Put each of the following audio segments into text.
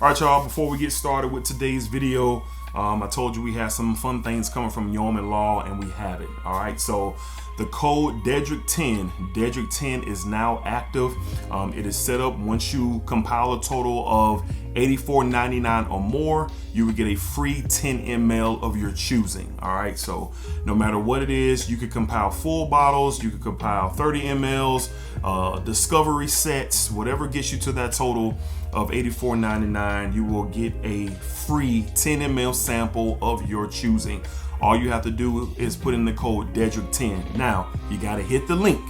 All right, y'all, before we get started with today's video, I told you we had some fun things coming from Yeoman Law, and we have it. All right, so the code Dedrick10 is now active. It is set up once you compile a total of $84.99 or more, you would get a free 10 ml of your choosing. All right, so no matter what it is, you could compile full bottles, you could compile 30 mls, discovery sets, whatever gets you to that total of $84.99, you will get a free 10 ml sample of your choosing. All you have to do is put in the code Dedrick10. Now, you gotta hit the link.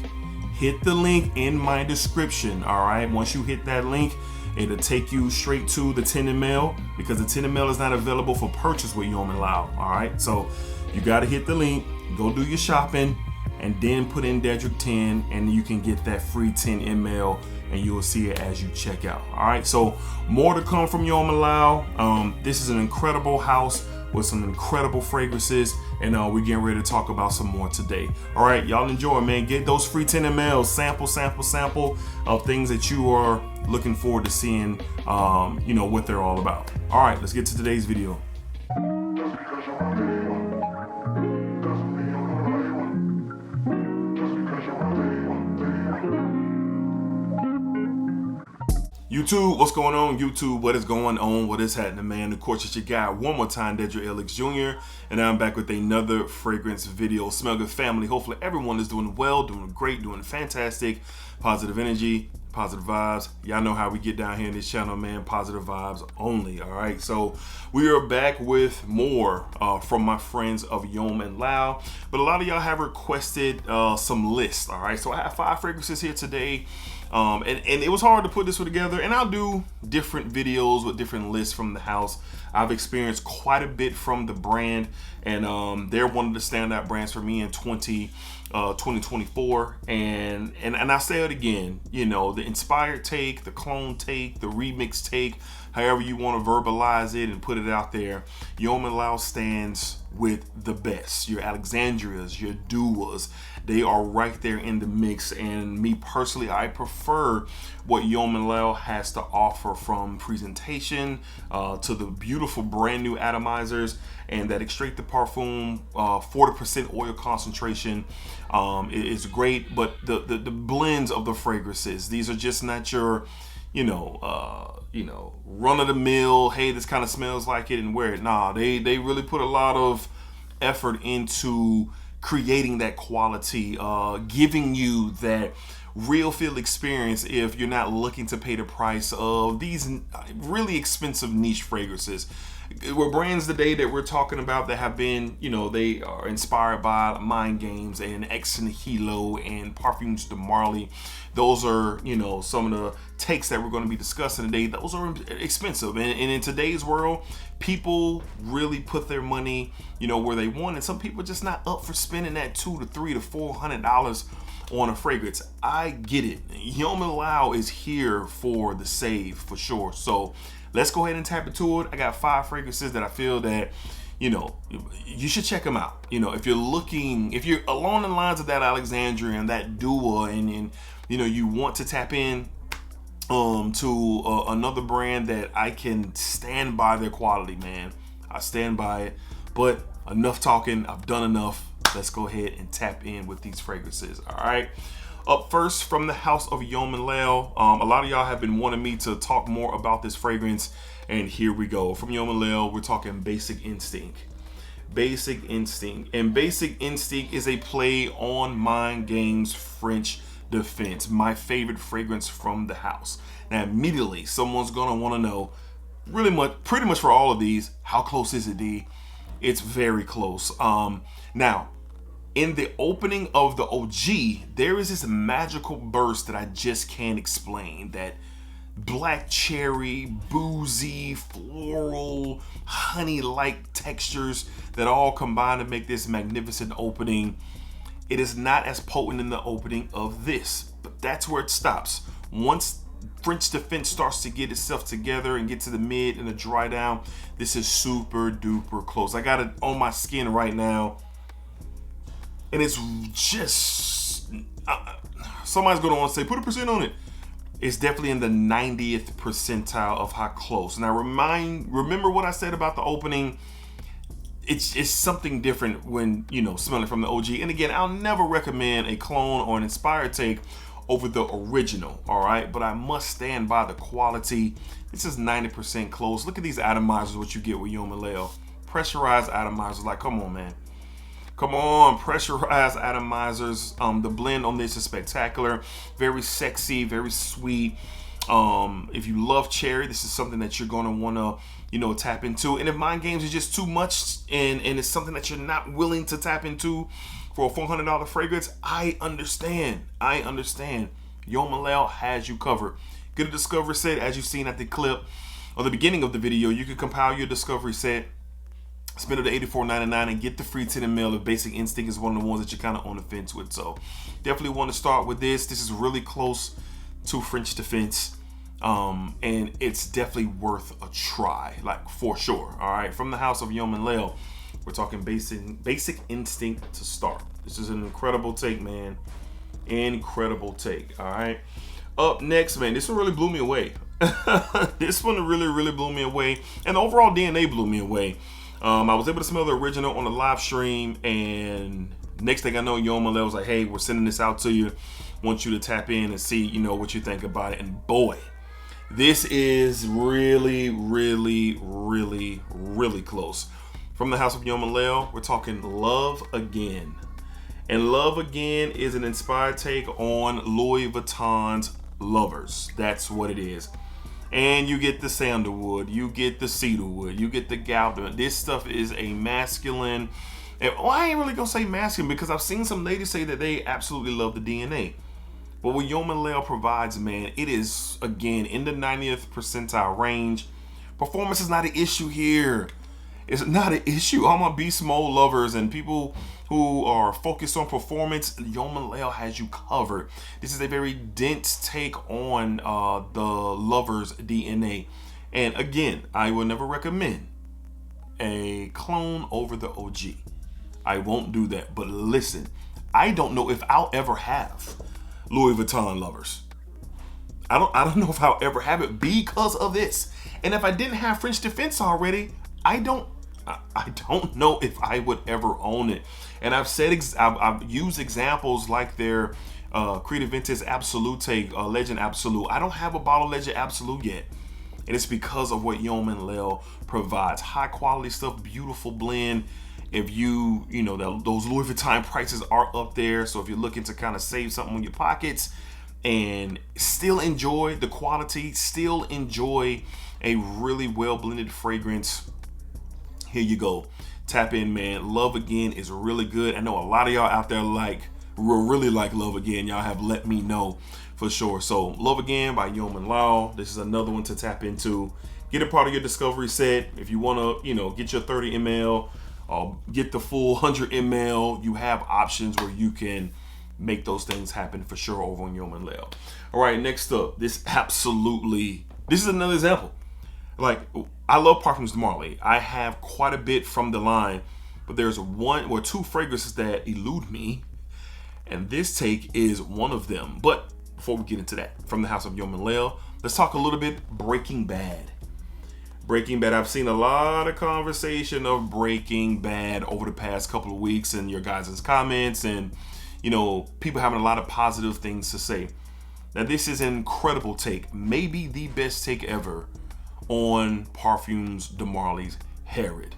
Hit the link in my description, all right? Once you hit that link, it'll take you straight to the 10 ml because the 10 ml is not available for purchase with Yeoman Law, all right? So you gotta hit the link, go do your shopping, and then put in Dedrick10, and you can get that free 10 ml, and you will see it as you check out. All right, so more to come from Yeoman Law. This is an incredible house with some incredible fragrances, and we're getting ready to talk about some more today. All right, y'all enjoy, man. Get those free 10 ml sample of things that you are looking forward to seeing, you know, what they're all about. All right, let's get to today's video. YouTube, what's going on? YouTube, what is going on? What is happening, man? Of course, it's your guy one more time, DEDRICKHICKSJR, and I'm back with another fragrance video. Smell good, family. Hopefully everyone is doing well, doing great, doing fantastic. Positive energy, positive vibes. Y'all know how we get down here in this channel, man. Positive vibes only. All right, so we are back with more from my friends of Yeoman Law, but a lot of y'all have requested some lists. All right, so I have 5 fragrances here today. And it was hard to put this one together, and I'll do different videos with different lists from the house. I've experienced quite a bit from the brand, and they're one of the standout brands for me in 2024. And I say it again, you know, the inspired take, the clone take, the remix take, however you want to verbalize it and put it out there, Yeoman Law stands with the best. Your Alexandrias, your Duas, they are right there in the mix. And me personally, I prefer what Yeoman Law has to offer, from presentation to the beautiful brand new atomizers and that extrait de parfum 40% oil concentration. It's great, but the blends of the fragrances, these are just not your run of the mill, hey, this kind of smells like it and wear it. Nah, they really put a lot of effort into creating that quality, giving you that real feel experience if you're not looking to pay the price of these really expensive niche fragrances. We're brands today that we're talking about that have been, you know, they are inspired by Mind Games and Ex Nihilo and Parfums de Marly. Those are, you know, some of the takes that we're going to be discussing today. Those are expensive, and in today's world, people really put their money, you know, where they want, and some people are just not up for spending that $200 to $300 to $400 on a fragrance. I get it. Yeoman Law is here for the save for sure. So let's go ahead and tap into it. I got 5 fragrances that I feel that, you know, you should check them out. You know, if you're along the lines of that Alexandria and that Dua, and you know, you want to tap in to another brand that I can stand by their quality, man. I stand by it. But enough talking. I've done enough. Let's go ahead and tap in with these fragrances. All right. Up first, from the house of Yeoman Law, a lot of y'all have been wanting me to talk more about this fragrance, and here we go. From Yeoman Law, we're talking Basic Instinct. Basic Instinct. And Basic Instinct is a play on Mind Games French Defense, my favorite fragrance from the house. Now, immediately, someone's gonna want to know, pretty much for all of these, how close is it, D? It's very close. Now, in the opening of the OG, there is this magical burst that I just can't explain. That black cherry, boozy, floral, honey-like textures that all combine to make this magnificent opening. It is not as potent in the opening of this, but that's where it stops. Once French Defense starts to get itself together and get to the mid and the dry down, this is super duper close. I got it on my skin right now, and it's just somebody's gonna want to say put a percent on it. it's definitely in the 90th percentile of how close. Now remember what I said about the opening. It's something different when, you know, smelling from the OG. And again, I'll never recommend a clone or an inspired take over the original, all right? But I must stand by the quality. This is 90% close. Look at these atomizers, what you get with Yeoman Layl. Pressurized atomizers, like, come on, man. Come on, pressurized atomizers. The blend on this is spectacular. Very sexy, very sweet. If you love cherry, this is something that you're gonna wanna, you know, tap into. And if mind games is just too much and it's something that you're not willing to tap into for a $400 fragrance, I understand. Yeoman Layl has you covered. Get a discovery set, as you've seen at the clip or the beginning of the video. You can compile your discovery set, spend it to $84.99 and get the free 10 ml if Basic Instinct is one of the ones that you're kind of on the fence with. So definitely want to start with this. This is really close to French Defense. And it's definitely worth a try, like, for sure. All right, from the house of Yeoman Layl, we're talking Basic Instinct to start. This is an incredible take, man. Incredible take. All right, up next, man, this one really blew me away. This one really blew me away, and the overall DNA blew me away. I was able to smell the original on the live stream, and next thing I know, Yeoman Layl was like, hey, we're sending this out to you. Want you to tap in and see, you know, what you think about it. And boy, this is really close. From the house of Yeoman Layl, we're talking Love Again. And Love Again is an inspired take on Louis Vuitton's Lovers. That's what it is. And you get the sandalwood, you get the cedarwood, you get the galban. This stuff is a masculine, and I ain't really gonna say masculine because I've seen some ladies say that they absolutely love the DNA. But what Yeoman Layl provides, man, it is, again, in the 90th percentile range. Performance is not an issue here. It's not an issue. All my beast mode lovers and people who are focused on performance, Yeoman Layl has you covered. This is a very dense take on the Lover's DNA. And again, I will never recommend a clone over the OG. I won't do that. But listen, I don't know if I'll ever have Louis Vuitton Lovers. I don't know if I'll ever have it because of this. And if I didn't have French Defense already, I don't know if I would ever own it. And I've used examples like their Creative Vintage Absolute take, Legend Absolute. I don't have a bottle Legend Absolute yet, and it's because of what Yeoman Layl provides. High quality stuff, beautiful blend. If you know those Louis Vuitton prices are up there, so if you're looking to kind of save something in your pockets and still enjoy the quality, still enjoy a really well blended fragrance, here you go. Tap in, man. Love Again is really good. I know a lot of y'all out there really like Love Again. Y'all have let me know for sure. So Love Again by Yeoman Layl. This is another one to tap into. Get a part of your discovery set. If you want to, get your 30 ml, get the full 100 ml. You have options where you can make those things happen for sure over on Yeoman Layl. All right, next up, this is another example. Like, I love Parfums de Marly. I have quite a bit from the line, but there's one or two fragrances that elude me, and this take is one of them. But before we get into that, from the house of Yeoman Layl, let's talk a little bit Breaking Bad. Breaking Bad, I've seen a lot of conversation of Breaking Bad over the past couple of weeks in your guys' comments, and people having a lot of positive things to say. Now, this is an incredible take, maybe the best take ever on Parfums de Marly's Herod.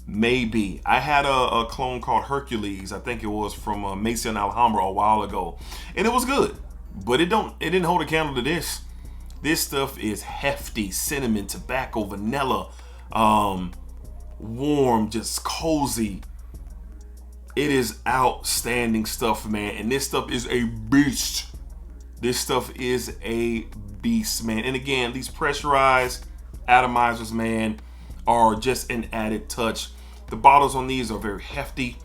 Maybe. I had a clone called Hercules. I think it was from Macy and Alhambra a while ago, and it was good, but it didn't hold a candle to this. This stuff is hefty, cinnamon, tobacco, vanilla, warm, just cozy. It is outstanding stuff, man, and this stuff is a beast. This stuff is a beast, man. And again, these pressurized atomizers, man, are just an added touch. The bottles on these are very hefty.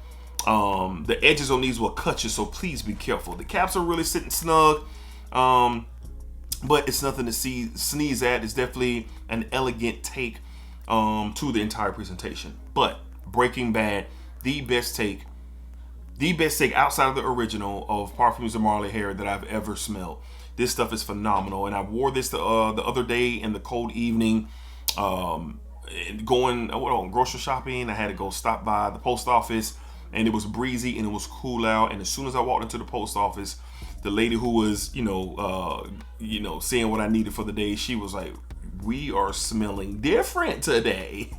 The edges on these will cut you, so please be careful. The caps are really sitting snug, but it's nothing to sneeze at. It's definitely an elegant take to the entire presentation. But Breaking Bad, the best take outside of the original of Parfums de Marly Herod that I've ever smelled. This stuff is phenomenal. And I wore this the other day in the cold evening, going grocery shopping. I had to go stop by the post office, and it was breezy and it was cool out. And as soon as I walked into the post office, the lady who was, seeing what I needed for the day, she was like, "We are smelling different today."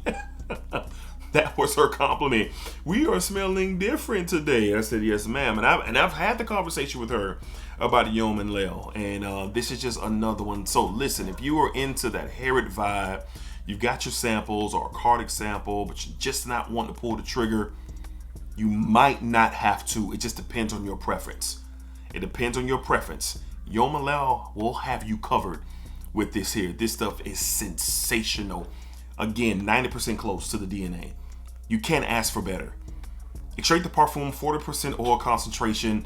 That was her compliment. "We are smelling different today." I said, "Yes, ma'am." And I've had the conversation with her about Yeoman Layl, and this is just another one. So listen, if you are into that Harrod vibe, you've got your samples or a Cardiac sample, but you're just not wanting to pull the trigger, you might not have to. It just depends on your preference. It depends on your preference. Yeoman Layl will have you covered with this here. This stuff is sensational. Again, 90% close to the DNA. You can't ask for better. Extrait de Parfum, 40% oil concentration.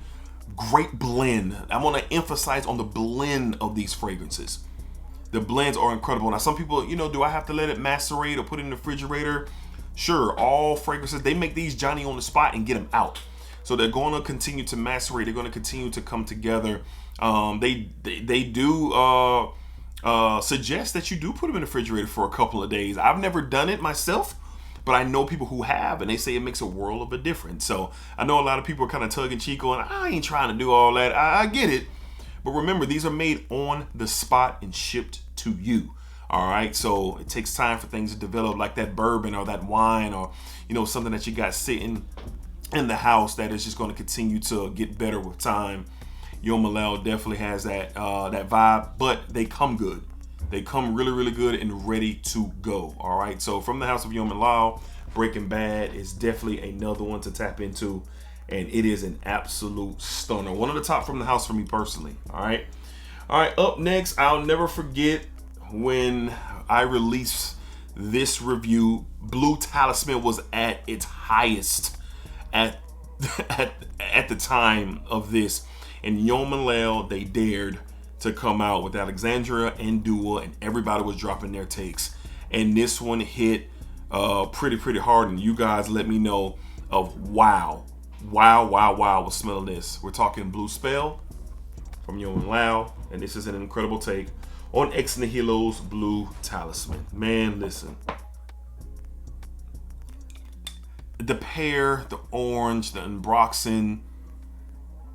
Great blend. I want to emphasize on the blend of these fragrances. The blends are incredible. Now, some people, do I have to let it macerate or put it in the refrigerator? Sure, all fragrances, they make these Johnny on the spot and get them out. So they're going to continue to macerate. They're going to continue to come together. They do suggest that you do put them in the refrigerator for a couple of days. I've never done it myself, but I know people who have, and they say it makes a world of a difference. So I know a lot of people are kind of tongue in cheek on, "I ain't trying to do all that." I get it. But remember, these are made on the spot and shipped to you. All right. So it takes time for things to develop, like that bourbon or that wine or, something that you got sitting in the house that is just going to continue to get better with time. Yeoman Layl definitely has that vibe, but they come good. They come really, really good and ready to go. All right. So from the house of Yeoman Layl, Breaking Bad is definitely another one to tap into, and it is an absolute stunner. One of the top from the house for me personally. All right. Up next, I'll never forget when I released this review. Blue Talisman was at its highest at the time of this, and Yeoman Layl, they dared to come out with Alexandria and Dua, and everybody was dropping their takes, and this one hit pretty hard. And you guys let me know of wow was smelling this. We're talking Blue Spell from Yeoman Layl, and this is an incredible take on Ex Nihilo's Blue Talisman. Man, listen. The pear, the orange, the Ambroxan,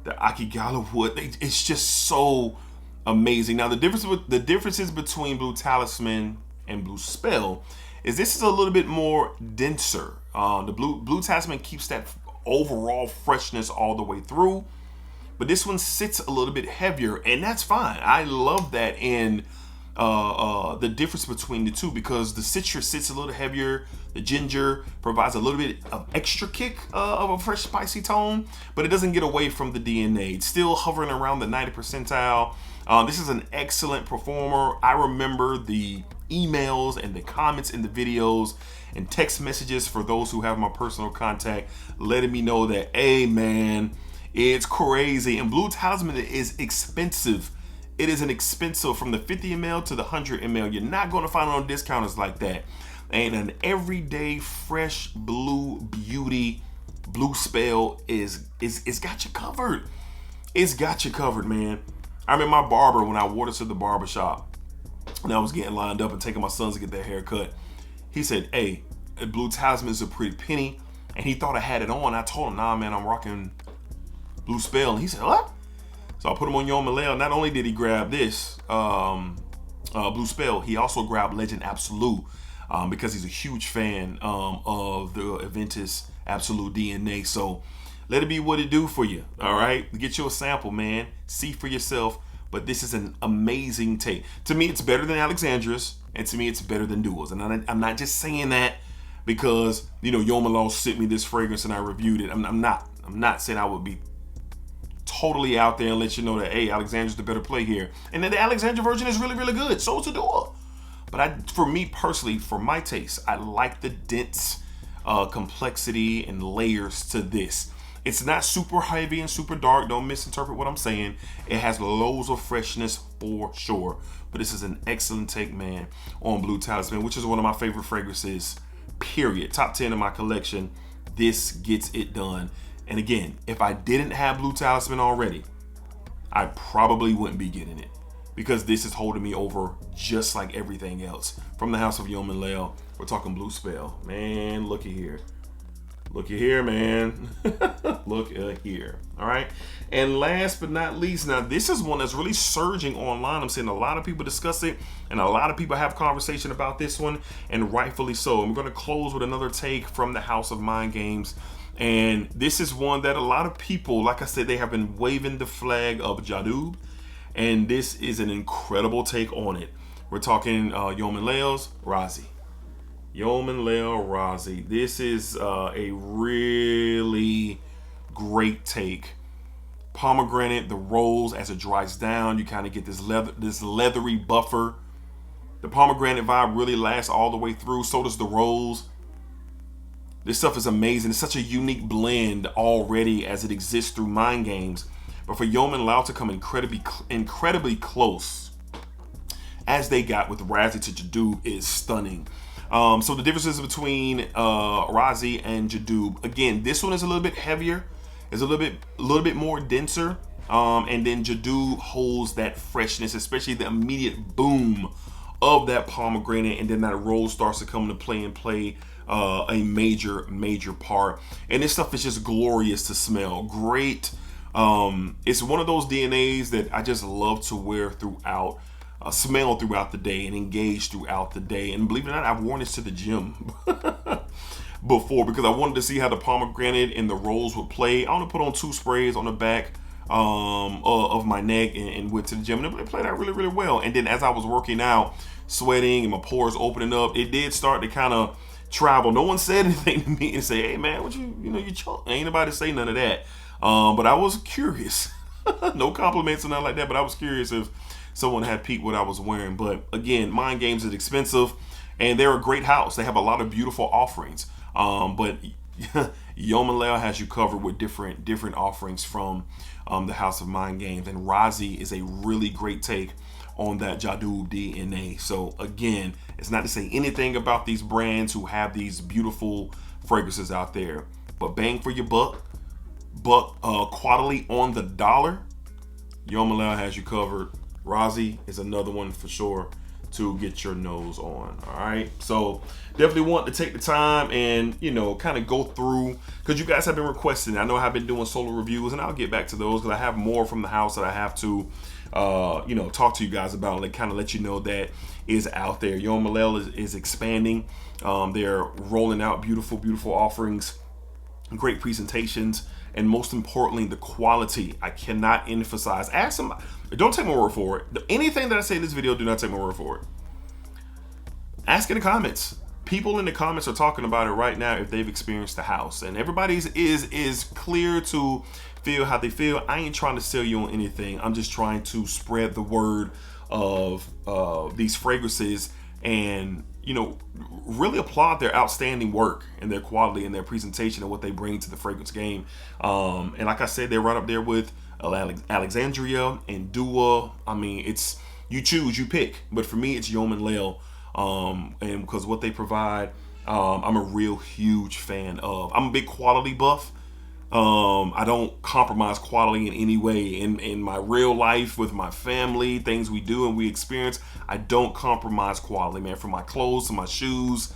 the Akigala wood, it's just so amazing. Now, the differences between Blue Talisman and Blue Spell is this is a little bit more denser. The Blue Talisman keeps that overall freshness all the way through, but this one sits a little bit heavier, and that's fine. I love that in the difference between the two, because the citrus sits a little heavier. The ginger provides a little bit of extra kick of a fresh spicy tone, but it doesn't get away from the DNA. It's still hovering around the 90 percentile. This is an excellent performer. I remember the emails and the comments in the videos and text messages for those who have my personal contact letting me know that, hey man, it's crazy. And Blue Talisman is expensive. It is an expensive, from the 50 ml to the 100 ml. You're not going to find it on discounters like that. And an everyday fresh blue beauty, Blue Spell is got you covered. It's got you covered, man. I remember my barber, when I wore this to the barber shop and I was getting lined up and taking my sons to get their hair cut, he said, "Hey, Blue Talisman is a pretty penny," and he thought I had it on. I told him, "Nah, man, I'm rocking Blue Spell." And he said, "What?" So I put him on Yeoman Layl. Not only did he grab this Blue Spell, he also grabbed Legend Absolute, because he's a huge fan of the Aventus Absolute DNA. So let it be what it do for you. All right, get you a sample, man. See for yourself. But this is an amazing take. To me, it's better than Alexandra's, and to me, it's better than Dua's. And I'm not just saying that because Yeoman Layl sent me this fragrance and I reviewed it. I'm not saying I would be totally out there and let you know that, hey, Alexandra's the better play here. And then the Alexandra version is really, really good. So is the Dua. But for me personally, for my taste, I like the dense complexity and layers to this. It's not super heavy and super dark. Don't misinterpret what I'm saying. It has loads of freshness for sure. But this is an excellent take, man, on Blue Talisman, which is one of my favorite fragrances, period. Top 10 in my collection. This gets it done. And again, if I didn't have Blue Talisman already, I probably wouldn't be getting it, because this is holding me over just like everything else. From the house of Yeoman Layl, we're talking Blue Spell. Man, looky here. Looky here, man. Look here. All right. And last but not least, now this is one that's really surging online. I'm seeing a lot of people discuss it, and a lot of people have conversation about this one, and rightfully so. And we're going to close with another take from the House of Mind Games. And this is one that a lot of people, like I said, they have been waving the flag of Jadoob. And this is an incredible take on it. We're talking Yeoman Layl's Razy. Yeoman Layl Razy. This is a really great take. Pomegranate, the rolls, as it dries down, you kind of get this leathery buffer. The pomegranate vibe really lasts all the way through. So does the rolls. This stuff is amazing. It's such a unique blend already as it exists through Mind Games. But for Yeoman Layl to come incredibly close as they got with Razy to Jadoob is stunning. So the differences between Razy and Jadoob, again, this one is a little bit heavier, is a little bit more denser, and then Jadoob holds that freshness, especially the immediate boom of that pomegranate, and then that roll starts to come into play and play a major part. And this stuff is just glorious to smell. Great. It's one of those DNAs that I just love to wear throughout. Smell throughout the day and engage throughout the day. And believe it or not, I've worn this to the gym before, because I wanted to see how the pomegranate and the rolls would play. I want to put on 2 sprays on the back of my neck and went to the gym, and it played out really well. And then as I was working out, sweating and my pores opening up, it did start to kind of travel. No one said anything to me and say, hey man, what you choke? Ain't nobody say none of that. But I was curious. No compliments or nothing like that, but I was curious if someone had peeped what I was wearing. But again, Mind Games is expensive, and they're a great house. They have a lot of beautiful offerings. But Yeoman Layl has you covered with different offerings from the House of Mind Games. And Razy is a really great take on that Jadoob DNA. So again, it's not to say anything about these brands who have these beautiful fragrances out there, but bang for your buck, quality on the dollar, Yeoman Layl has you covered. Razy is another one for sure to get your nose on. All right, so definitely want to take the time and kind of go through, because you guys have been requesting. I know I've been doing solo reviews, and I'll get back to those because I have more from the house that I have to talk to you guys about, like kind of let you know that is out there. Yeoman Layl is expanding. They're rolling out beautiful offerings, great presentations, and most importantly, the quality. I cannot emphasize. Ask somebody. Don't take my word for it. Anything that I say in this video, do not take my word for it. Ask in the comments. People in the comments are talking about it right now if they've experienced the house, and everybody's is clear to feel how they feel. I ain't trying to sell you on anything. I'm just trying to spread the word of these fragrances, and really applaud their outstanding work and their quality and their presentation and what they bring to the fragrance game. And like I said, they're right up there with Alexandria and Dua. I mean, it's you choose, you pick. But for me, it's Yeoman Layl, and because what they provide, I'm a real huge fan of. I'm a big quality buff. I don't compromise quality in any way. In my real life, with my family, things we do and we experience, I don't compromise quality, man. From my clothes to my shoes,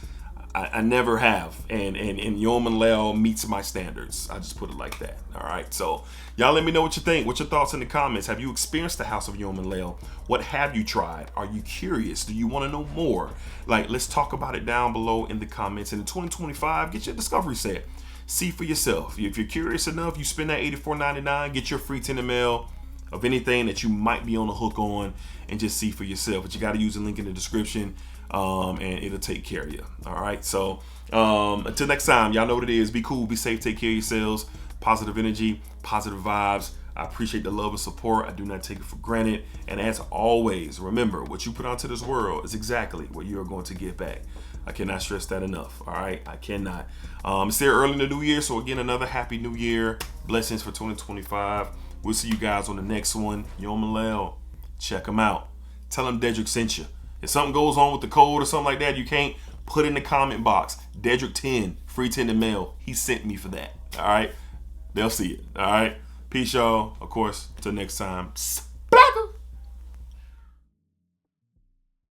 I never have. And Yeoman Layl meets my standards. I just put it like that. All right. So y'all let me know what you think. What's your thoughts in the comments? Have you experienced the House of Yeoman Layl? What have you tried? Are you curious? Do you want to know more? Like, let's talk about it down below in the comments. And in 2025, get your discovery set. See for yourself. If you're curious enough, you spend that $84.99, get your free 10 ml of anything that you might be on the hook on, and just see for yourself. But you got to use the link in the description, and it'll take care of you. All right. So until next time, y'all know what it is. Be cool, be safe, take care of yourselves. Positive energy, positive vibes. I appreciate the love and support. I do not take it for granted. And as always, remember, what you put out to this world is exactly what you are going to get back. I cannot stress that enough. All right, I cannot. It's there early in the new year, so again, another happy new year. Blessings for 2025. We'll see you guys on the next one. Yeoman Layl, check them out. Tell them Dedrick sent you. If something goes on with the code or something like that, you can't put in the comment box. Dedrick 10, free 10 to mail. He sent me for that. All right, they'll see it. All right. Peace, y'all. Of course, till next time.